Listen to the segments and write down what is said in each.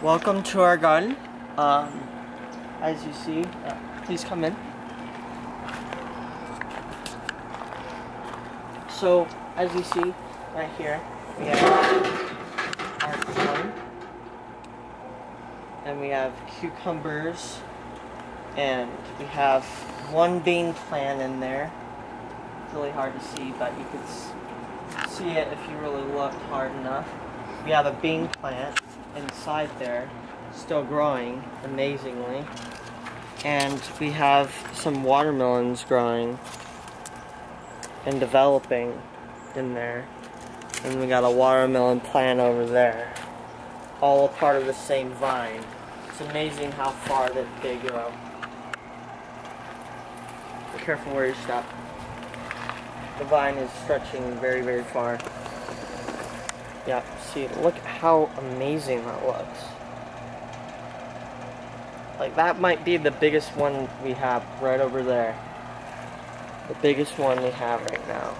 Welcome to our garden. As you see, please come in. So, as you see right here, we have our corn, and we have cucumbers, and we have one bean plant in there. It's really hard to see, but you could see it if you really looked hard enough. We have a bean plant inside there, still growing amazingly, and we have some watermelons growing and developing in there, and we got a watermelon plant over there, all a part of the same vine. It's amazing how far that they grow. Be careful where you step. The vine is stretching very, very far. Yeah, see, look how amazing that looks. Like, that might be the biggest one we have right over there. The biggest one we have right now.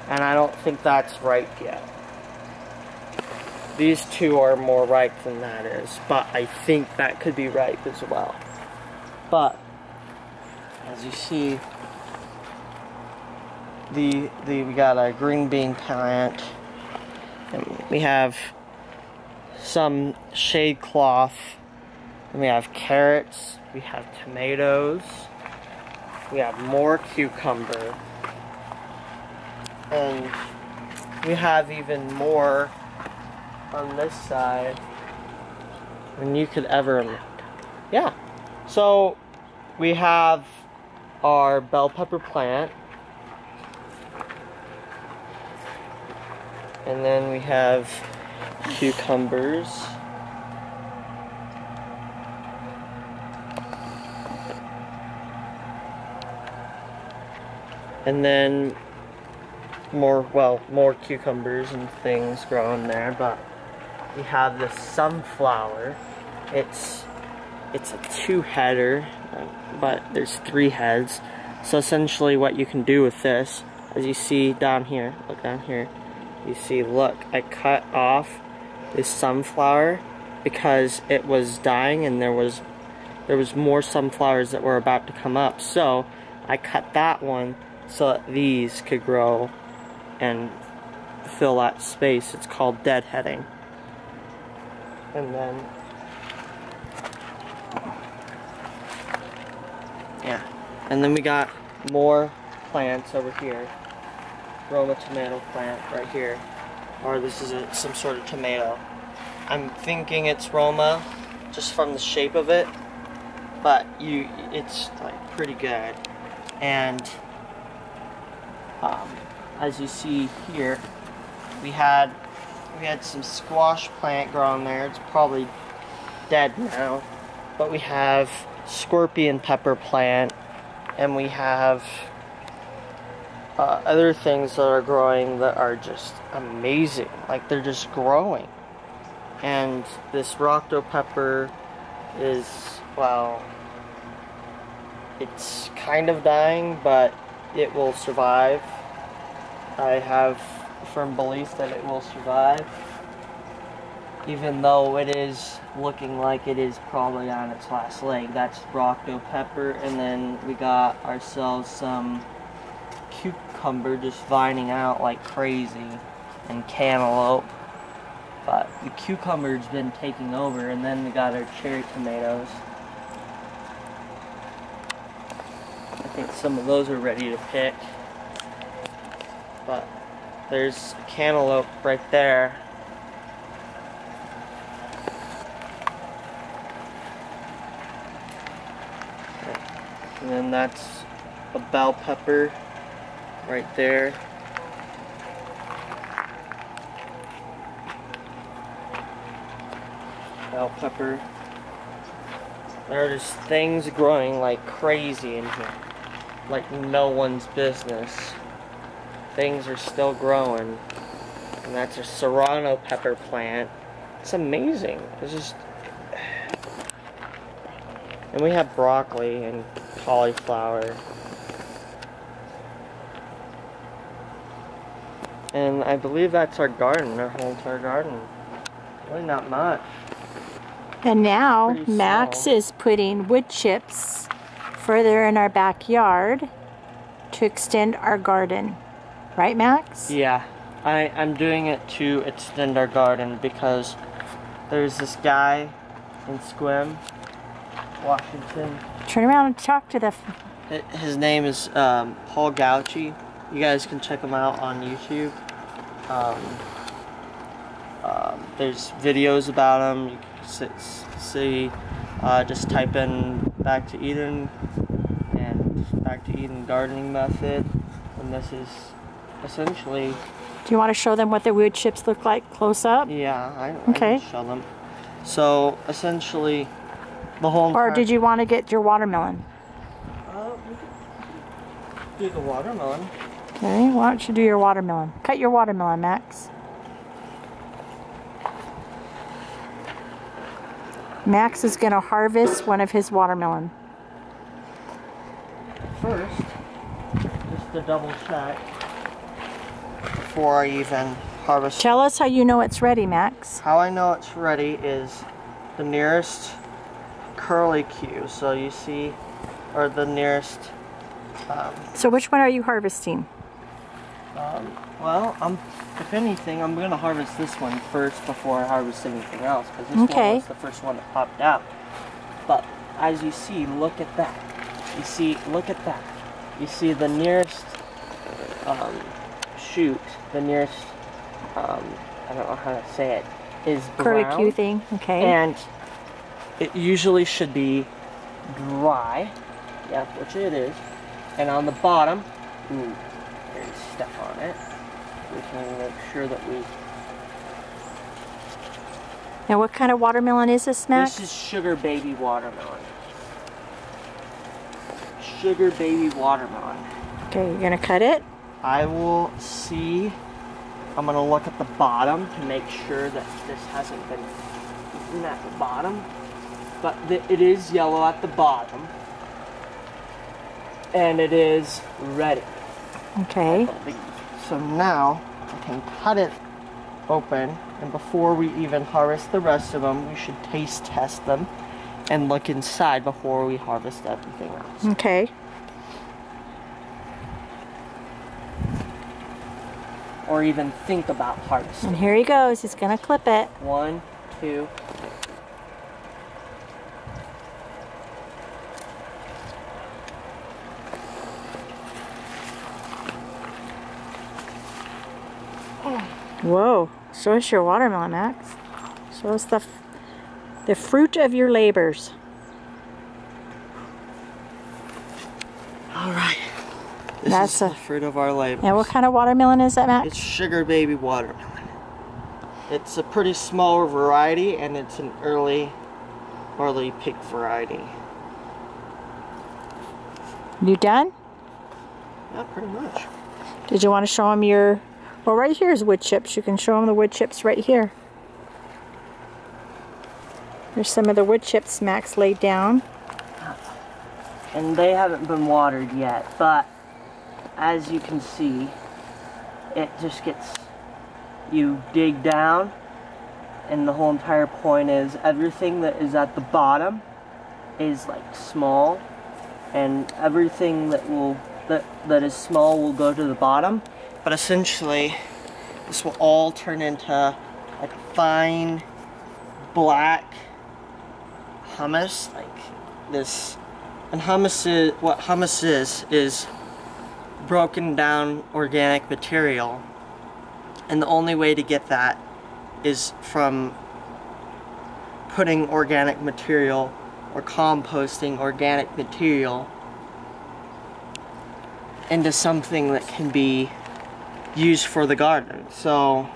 And I don't think that's ripe yet. These two are more ripe than that is, but I think that could be ripe as well. But, as you see, we got a green bean plant. And we have some shade cloth, and we have carrots, we have tomatoes, we have more cucumber, and we have even more on this side than you could ever imagine. Yeah, so we have our bell pepper plant. And then we have cucumbers. And then more cucumbers and things growing there, but we have the sunflower. It's a 2-header, but there's 3 heads. So essentially what you can do with this, as you see down here, look down here, you see, look, I cut off this sunflower because it was dying and there was more sunflowers that were about to come up. So I cut that one so that these could grow and fill that space. It's called deadheading. And then, yeah, and then we got more plants over here. Roma tomato plant right here, or this is some sort of tomato. I'm thinking it's Roma just from the shape of it, but it's like pretty good. And as you see here, we had some squash plant growing there. It's probably dead now, but we have scorpion pepper plant, and we have other things that are growing that are just amazing. Like, they're just growing. And this rocto pepper is, well, it's kind of dying, but it will survive. I have a firm belief that it will survive, even though it is looking like it is probably on its last leg. That's rocto pepper. And then we got ourselves some cucumber just vining out like crazy, and cantaloupe, but the cucumber's been taking over. And then we got our cherry tomatoes. I think some of those are ready to pick, but there's cantaloupe right there. And then that's a bell pepper right there. Bell pepper. There are just things growing like crazy in here, like no one's business. Things are still growing. And that's a serrano pepper plant. It's amazing. It's just... And we have broccoli and cauliflower. And I believe that's our garden, our whole entire garden. Really not much. And now pretty Max small. is putting wood chips further in our backyard to extend our garden. Right, Max? Yeah, I'm doing it to extend our garden because there's this guy in Sequim, Washington. Turn around and talk to the... His name is Paul Gauchi. You guys can check him out on YouTube. There's videos about him. You can see, just type in Back to Eden and Back to Eden gardening method. And this is essentially... Do you want to show them what the wood chips look like close up? Yeah, I Okay. can show them. So essentially, the whole entire... Or did you want to get your watermelon? We could do the watermelon. Okay, why don't you do your watermelon? Cut your watermelon, Max. Max is going to harvest one of his watermelon. First, just to double check before I even harvest. Tell us how you know it's ready, Max. How I know it's ready is the nearest curly Q. So you see, or the nearest. So which one are you harvesting? Well, if anything, I'm going to harvest this one first before I harvest anything else, because this Okay. one was the first one that popped out. But as you see, look at that. You see, look at that. You see the nearest shoot, the nearest, I don't know how to say it, is brown. Curly Q thing, okay. And it usually should be dry, yeah, which it is. And on the bottom, ooh, there's stuff on it. We can make sure that we... Now what kind of watermelon is this, Max? This is sugar baby watermelon. Sugar baby watermelon. Okay, you're gonna cut it? I will see, I'm gonna look at the bottom to make sure that this hasn't been eaten at the bottom. But it is yellow at the bottom. And it is ready. Okay. So now I can cut it open, and before we even harvest the rest of them, we should taste test them and look inside before we harvest everything else. Okay. Or even think about harvesting. And here he goes. He's gonna clip it. 1, 2, 3. Whoa. Show us your watermelon, Max. Show us the fruit of your labors. All right. This That's is the fruit of our labor. And what kind of watermelon is that, Max? It's sugar baby watermelon. It's a pretty small variety, and it's an early pick variety. You done? Yeah, pretty much. Did you want to show him your... Well, right here is wood chips. You can show him the wood chips right here. There's some of the wood chips Max laid down. And they haven't been watered yet, but as you can see, it just gets, you dig down, and the whole entire point is everything that is at the bottom is like small, and everything that is small will go to the bottom. But essentially, this will all turn into like fine black hummus, like this. And hummus is, what hummus is broken down organic material. And the only way to get that is from putting organic material or composting organic material into something that can be used for the garden. So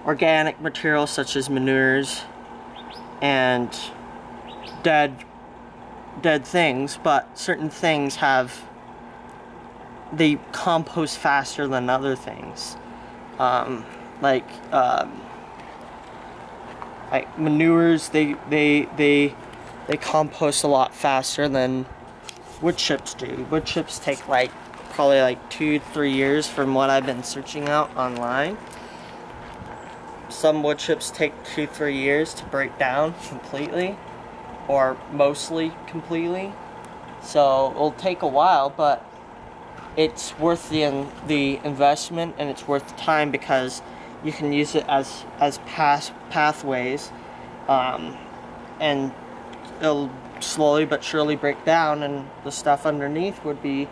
organic material such as manures and dead things, but certain things they compost faster than other things. Like manures, they compost a lot faster than wood chips do. Wood chips take probably 2 to 3 years from what I've been searching out online. some wood chips take 2-3 years to break down completely, or mostly completely. So it'll take a while, but it's worth the investment, and it's worth the time because you can use it as pathways, and it'll slowly but surely break down, and the stuff underneath would be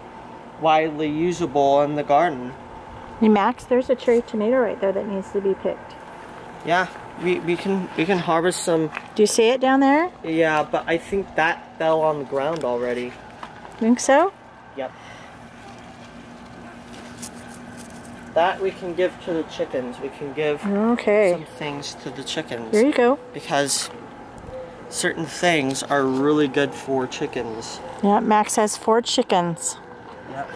widely usable in the garden. Hey Max, there's a cherry tomato right there that needs to be picked. Yeah, we can harvest some. Do you see it down there? Yeah, but I think that fell on the ground already. Think so? Yep. That we can give to the chickens. We can give some things to the chickens. There you go. Because certain things are really good for chickens. Yeah, Max has 4 chickens. Yep.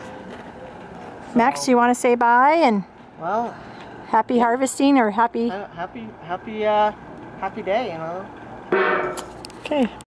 So, Max, you want to say bye and well, happy harvesting or happy happy day, you know. Okay.